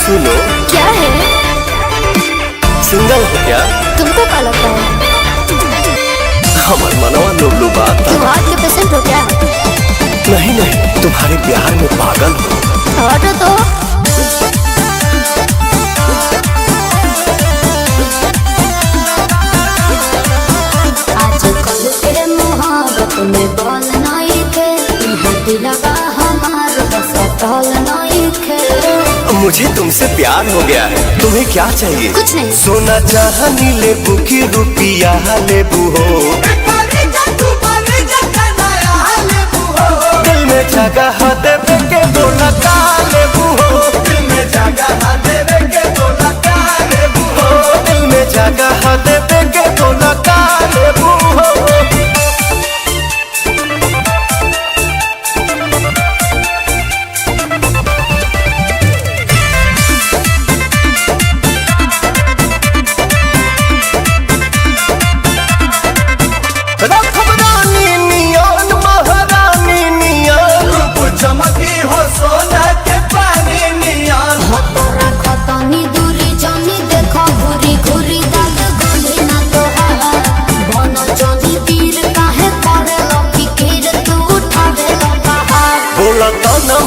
सुनो। क्या है? सिंगल हो क्या? तुमको क्या लगता है? हमार मनवा लोग बात। तुम हार्ट के पेशेंट हो क्या? नहीं नहीं, तुम्हारे प्यार में पागल हो। हटो तो। आजकल के मोहब्बत में बल नहीं थे, दिलवा हमार बस टल नहीं थे। मुझे तुमसे प्यार हो गया है, तुम्हें क्या चाहिए? कुछ नहीं। सोना चाहनी लेबू की रुपिया लेबू हो, दिल में जगह देवे के बोला का लेबू हो, दिल में जगह देवे के बोला का लेबू हो, दिल में जगह देवे के बोला का लेबू हो।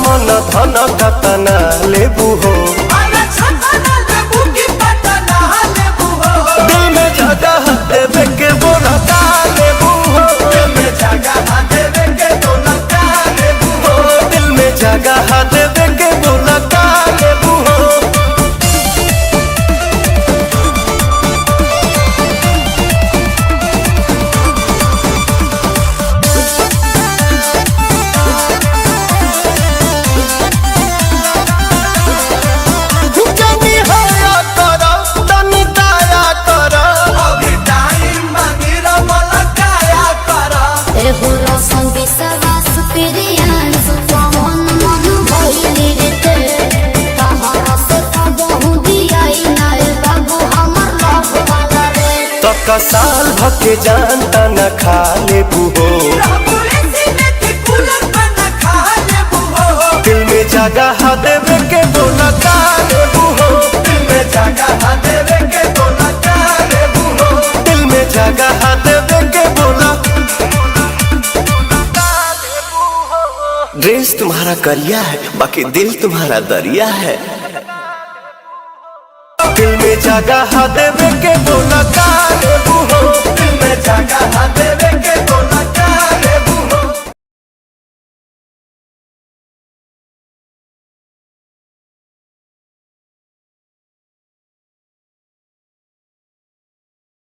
मन धन कतना लेबू हो, दिल में जगह देवे के बोला का लेबू हो, दिल में जगह देवे के बोला का लेबू हो, दिल में जगह देवे के बोला का लेबू हो। साल भके जानता न खा लेबू हो, दिल में जगह देवे के बोला का लेबू हो, दिल में जगह देवे के बोला का लेबू हो, दिल में जगह देवे के बोला का लेबू हो। ड्रेस तुम्हारा करिया है, बाकी दिल तुम्हारा दरिया है, दिल में जगह देवे के बोला का लेबू हो, दिल में जगह